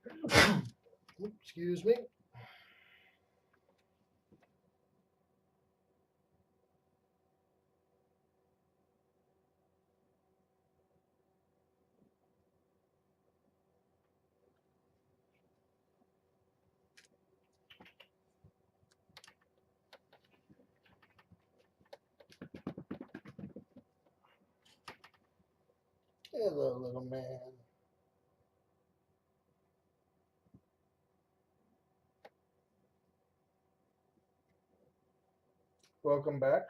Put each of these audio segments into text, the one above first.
Excuse me. Hello, little man. Welcome back.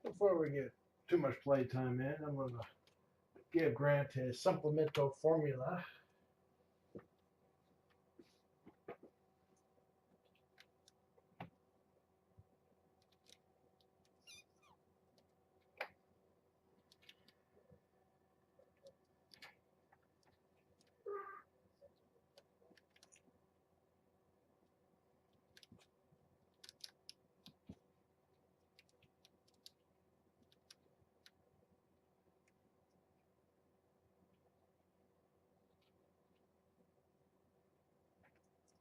Before we get too much playtime in, I'm going to give Grant his supplemental formula.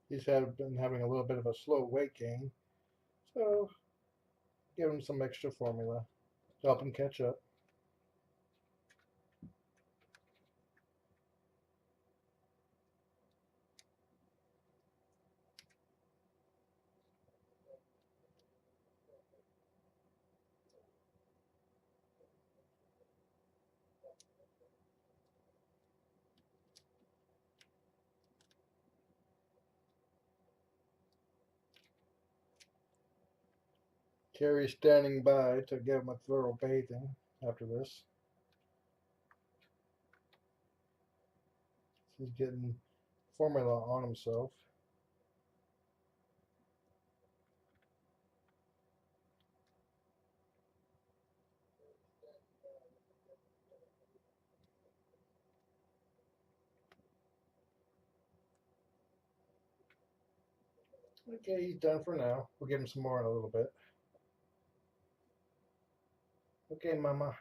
He's been having a little bit of a slow weight gain, so give him some extra formula to help him catch up. Kari's standing by to give him a thorough bathing after this. He's getting formula on himself. Okay, he's done for now. We'll give him some more in a little bit. Okay, Mama,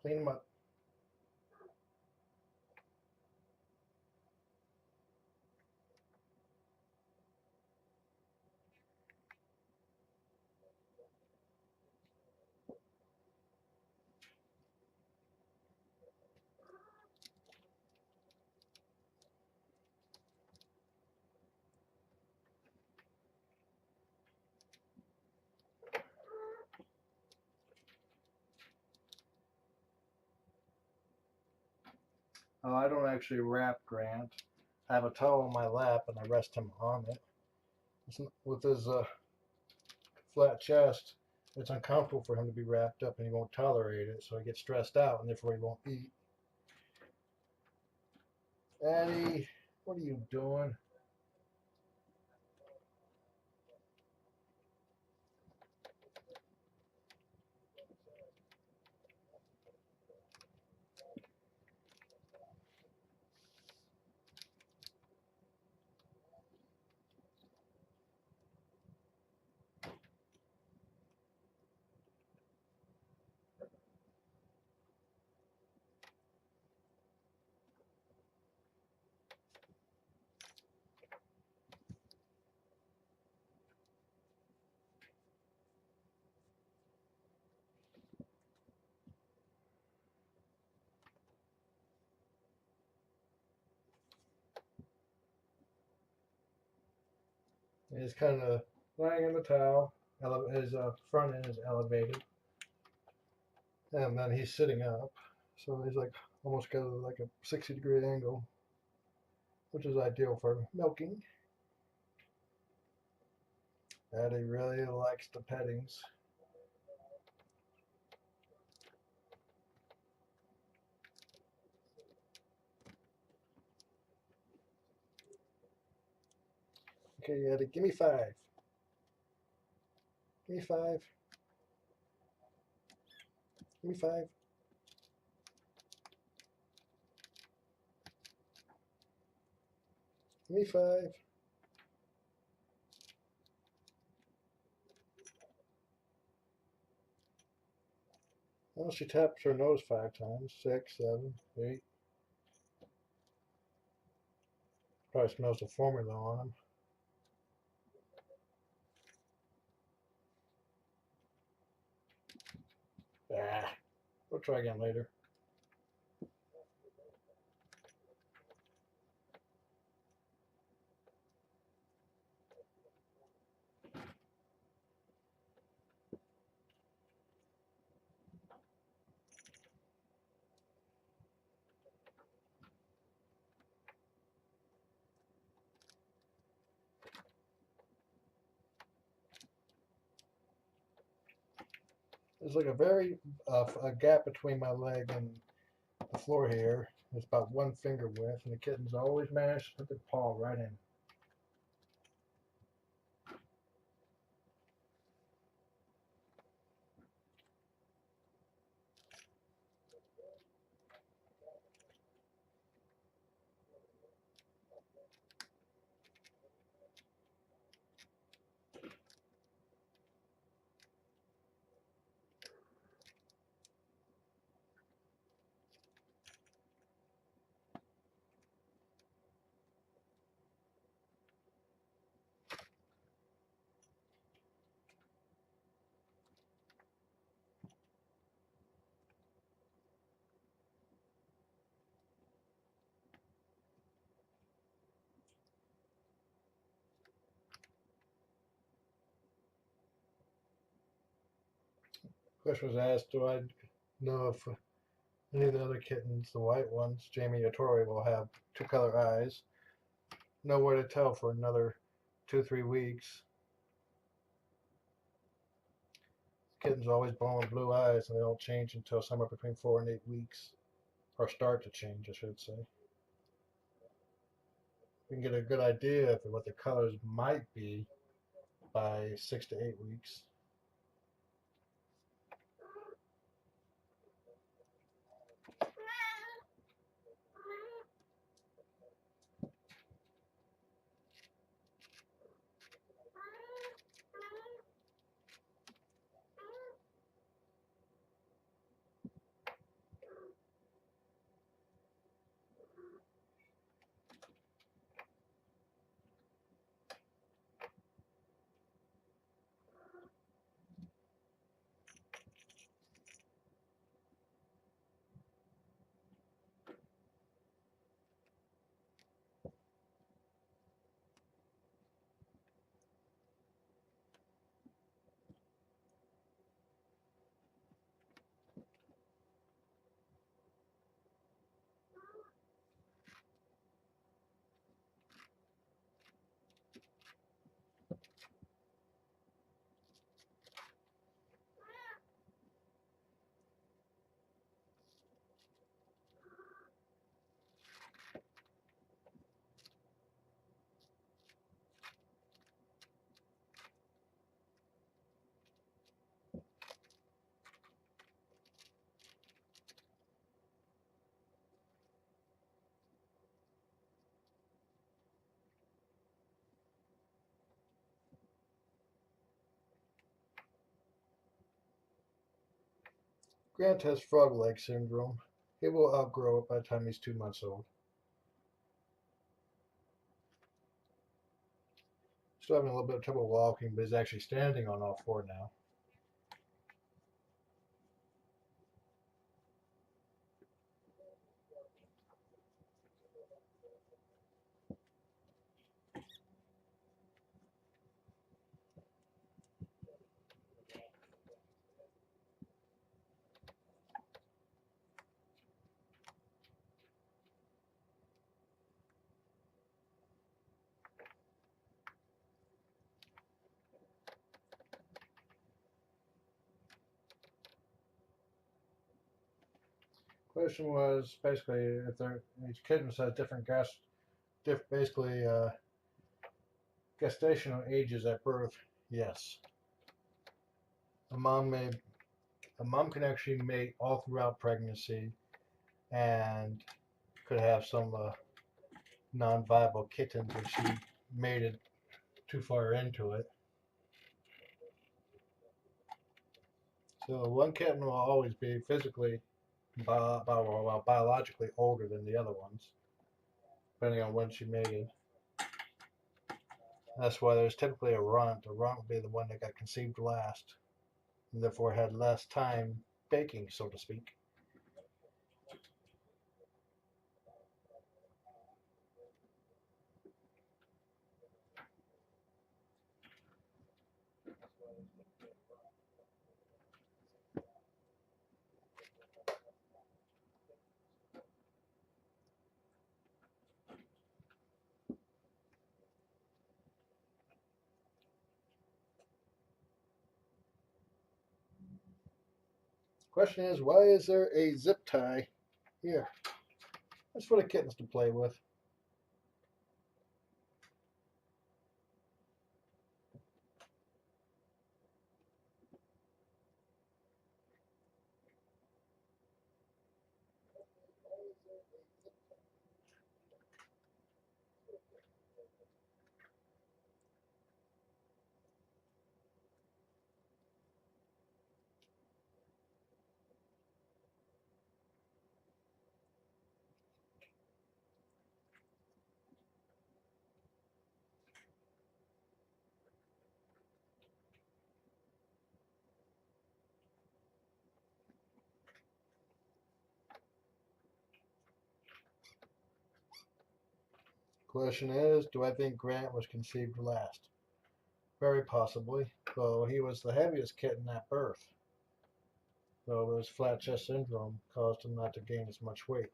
clean him up. I don't actually wrap Grant. I have a towel on my lap and I rest him on it. With his flat chest, it's uncomfortable for him to be wrapped up and he won't tolerate it, so he gets stressed out and therefore he won't eat. Eddie, what are you doing? He's kind of lying in the towel. His front end is elevated, and then he's sitting up, so he's like almost got like a 60-degree angle, which is ideal for milking. Eddie really likes the pettings. Okay, Eddie, give me 5. Give me 5. Give me 5. Give me 5. Well, she taps her nose 5 times. 6, 7, 8. Probably smells the formula on him. Ah, we'll try again later. There's like a gap between my leg and the floor here. It's about 1 finger width, and the kittens always manage to put their paw right in. Question was asked, do I know if any of the other kittens, the white ones, Jamie or Tory, will have 2 color eyes? Nowhere to tell for another 2-3 weeks. Kittens are always born with blue eyes, and they don't change until somewhere between 4 and 8 weeks, or start to change, I should say. We can get a good idea of what the colors might be by 6 to 8 weeks. Grant has frog leg syndrome. He will outgrow it by the time he's 2 months old. Still having a little bit of trouble walking, but he's actually standing on all 4 now. Question was basically if each kitten has different basically Gestational ages at birth, yes. A mom can actually mate all throughout pregnancy and could have some non-viable kittens if she mated too far into it. So one kitten will always be physically, biologically older than the other ones, depending on when she mated. That's why there's typically a runt. A runt would be the one that got conceived last, and therefore had less time baking, so to speak. Question is, why is there a zip tie here? That's for the kittens to play with. Question is, do I think Grant was conceived last? Very possibly, though he was the heaviest kitten at birth. Though his flat chest syndrome caused him not to gain as much weight.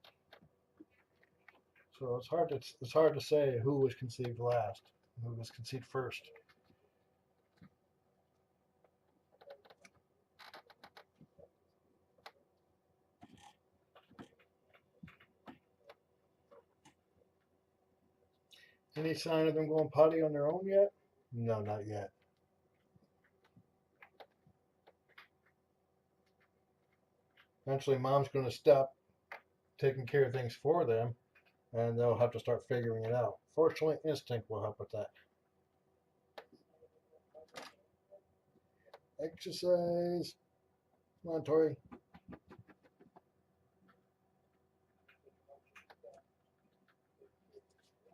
So it's hard to say who was conceived last, and who was conceived first. Any sign of them going potty on their own yet? No, not yet. Eventually, mom's going to stop taking care of things for them, and they'll have to start figuring it out. Fortunately, instinct will help with that. Exercise. Come on, Tory.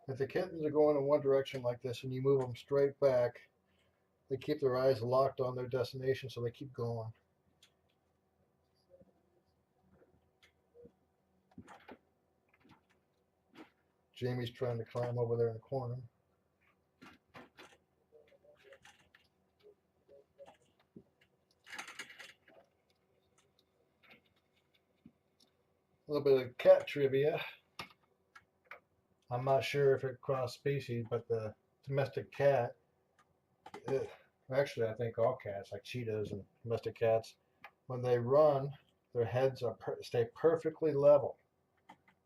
If the kittens are going in one direction like this and you move them straight back, they keep their eyes locked on their destination, so they keep going. Jamie's trying to climb over there in the corner. A little bit of cat trivia. I'm not sure if it cross species, but the domestic cat, actually I think all cats, like cheetahs and domestic cats, when they run, their heads stay perfectly level.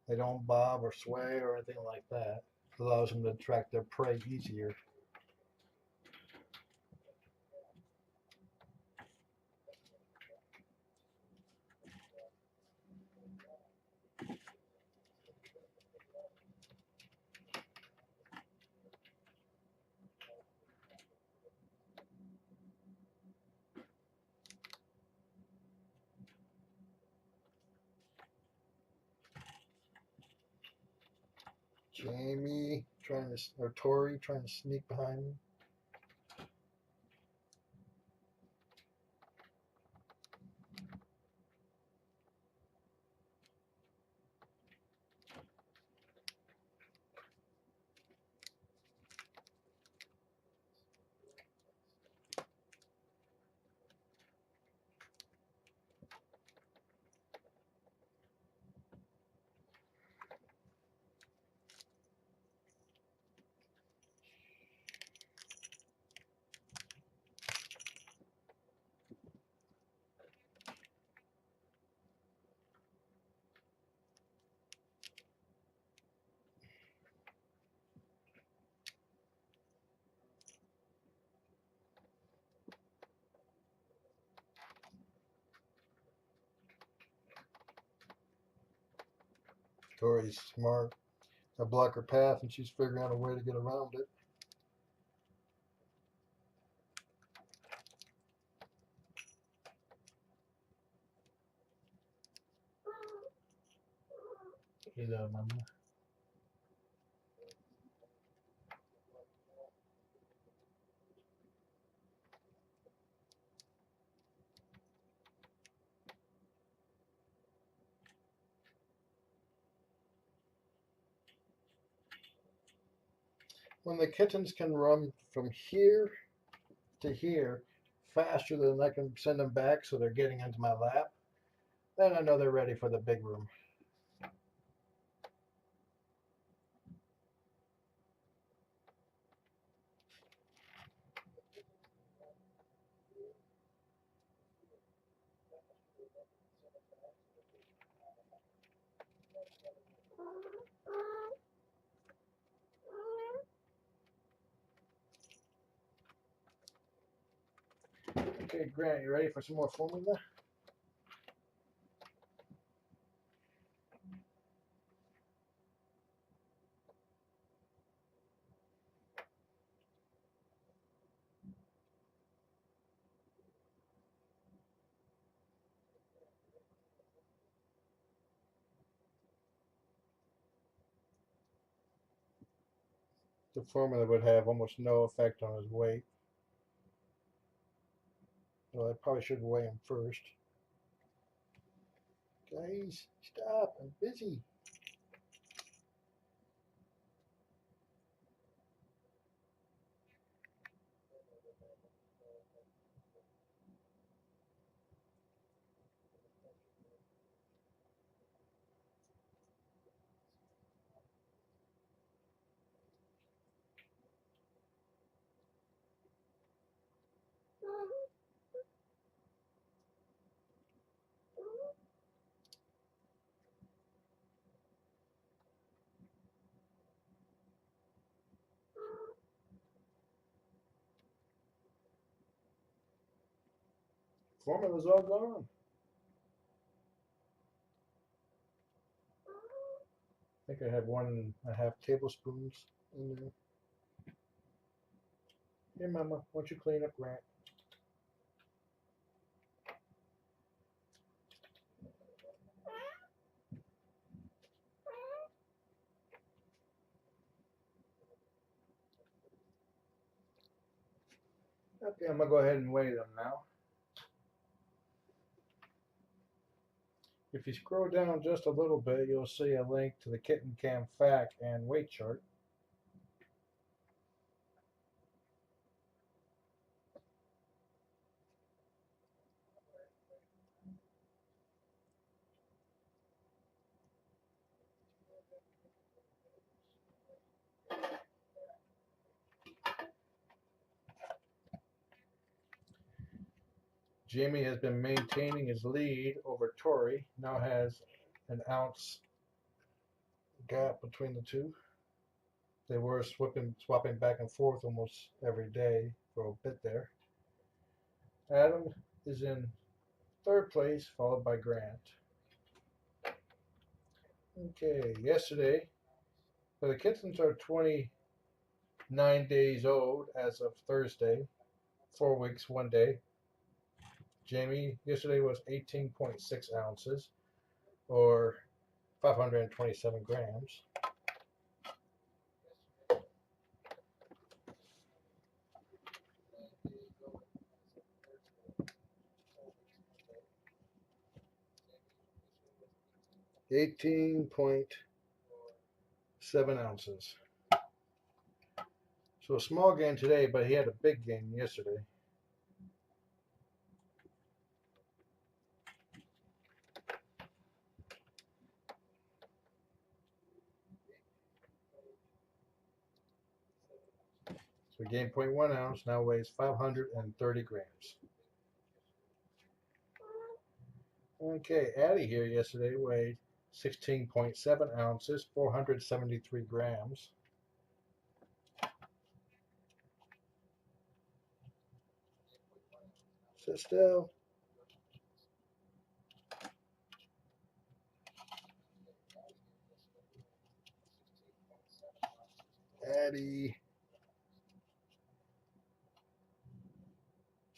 They don't bob or sway or anything like that. It allows them to track their prey easier. Jamie or Tory trying to sneak behind me. Tory's smart. I block her path and she's figuring out a way to get around it. Hello, Mama. When the kittens can run from here to here faster than I can send them back so they're getting into my lap, then I know they're ready for the big room. Okay, Grant, you ready for some more formula? The formula would have almost no effect on his weight. Well, I probably should weigh him first. Guys, stop, I'm busy. Formula's all gone. I think I had 1.5 tablespoons in there. Here, Mama, why don't you clean up Grant? Okay, I'm going to go ahead and weigh them now. If you scroll down just a little bit, you'll see a link to the Kitten Cam FAQ and weight chart. Jamie has been maintaining his lead over Tory, now has an ounce gap between the two. They were swapping back and forth almost every day for a bit there. Adam is in third place, followed by Grant. Okay, yesterday, so the kittens are 29 days old as of Thursday, 4 weeks, 1 day. Jamie yesterday was 18.6 ounces, or 527 grams. $18.7 ounces. So a small gain today, but he had a big gain yesterday. So he gained 0.1 ounce, now weighs 530 grams. Okay, Addie here yesterday weighed 16.7 ounces, 473 grams. Sit still. Addie.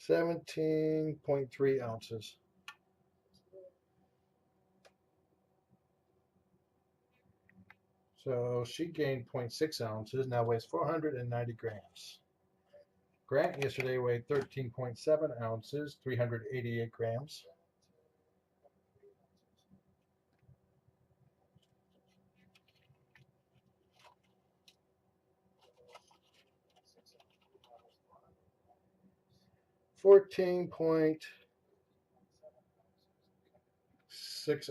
17.3 ounces. So she gained 0.6 ounces, now weighs 490 grams. Grant yesterday weighed 13.7 ounces, 388 grams. $14.6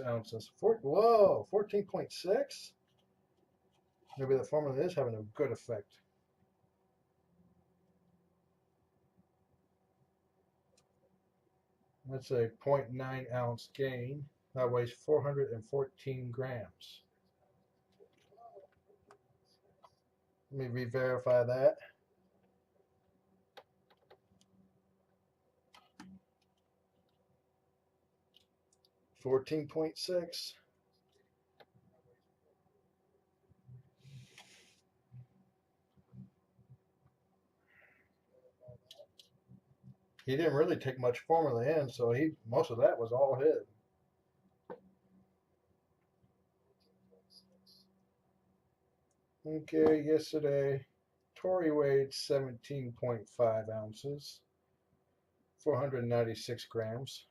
ounces. Whoa, 14.6? Maybe the formula is having a good effect. That's a 0.9 ounce gain. That weighs 414 grams. Let me re-verify that. $14.6. He didn't really take much formula in, so most of that was all his. Okay, yesterday, Tory weighed 17.5 ounces, 496 grams.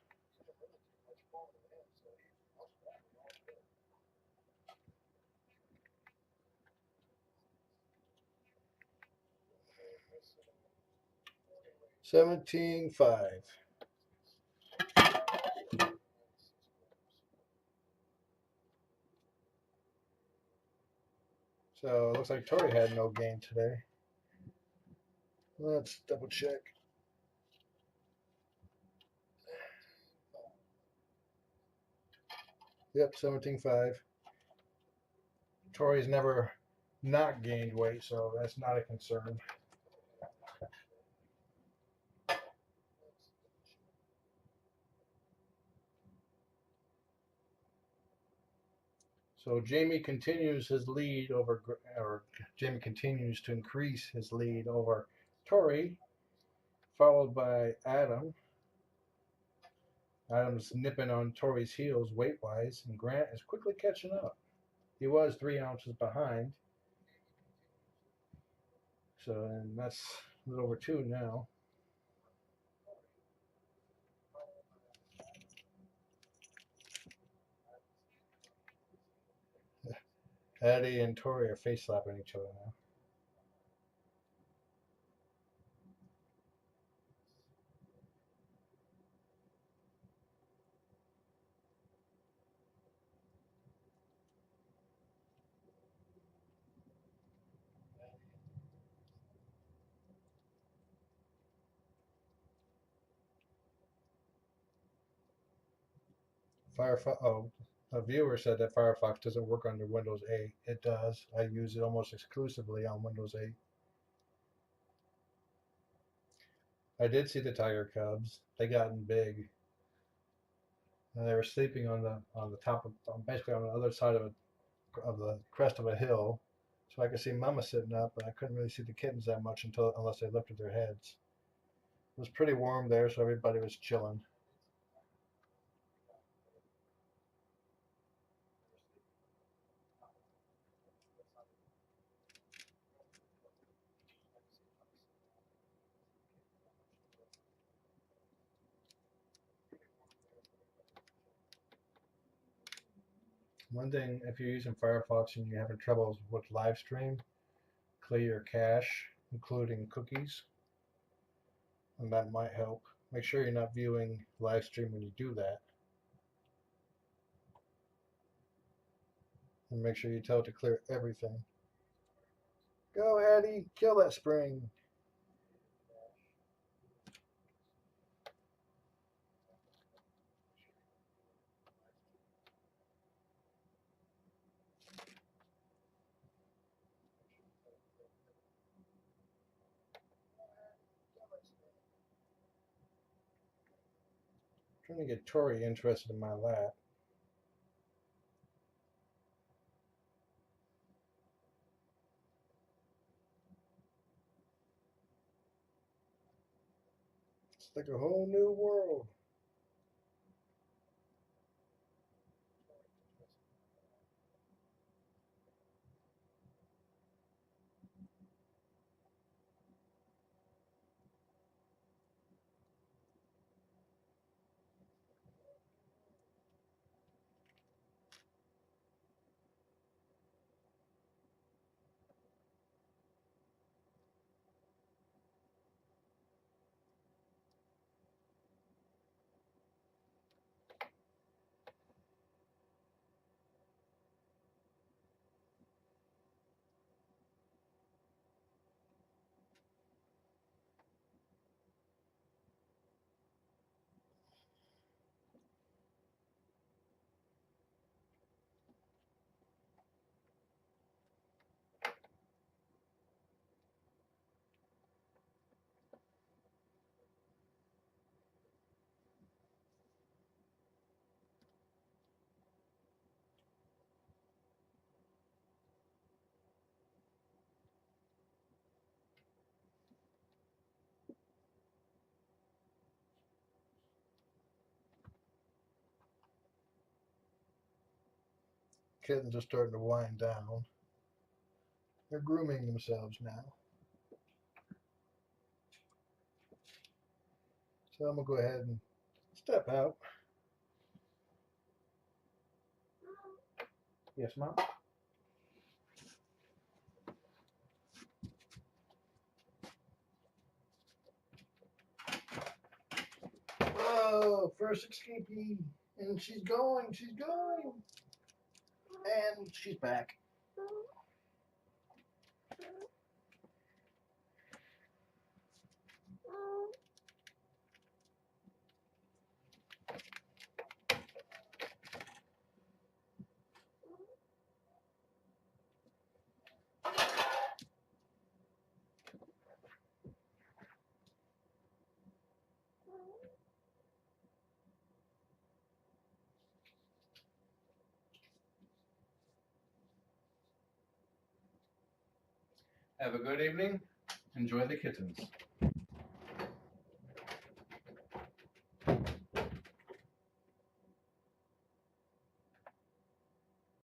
$17.5. So it looks like Tory had no gain today. Let's double check. Yep, 17.5. Tory's never not gained weight, so that's not a concern. So Jamie continues his lead over, or Jamie continues to increase his lead over Tory, followed by Adam. Adam's nipping on Tory's heels weight-wise, and Grant is quickly catching up. He was 3 ounces behind, and that's a little over 2 now. Addie and Tory are face slapping each other now. Firefox. Oh, a viewer said that Firefox doesn't work under Windows 8. It does. I use it almost exclusively on Windows 8. I did see the tiger cubs. They gotten big. And they were sleeping on the top of, basically on the other side of the crest of a hill, so I could see Mama sitting up, but I couldn't really see the kittens that much unless they lifted their heads. It was pretty warm there, so everybody was chilling. One thing, if you're using Firefox and you're having trouble with live stream, clear your cache, including cookies, and that might help. Make sure you're not viewing live stream when you do that. And make sure you tell it to clear everything. Go, Addie, kill that spring. Trying to get Tory interested in my lap. It's like a whole new world. Kittens are starting to wind down. They're grooming themselves now. So I'm going to go ahead and step out. Yes, Mom? Whoa, first escapee. And she's going, she's going. And she's back. Have a good evening. Enjoy the kittens.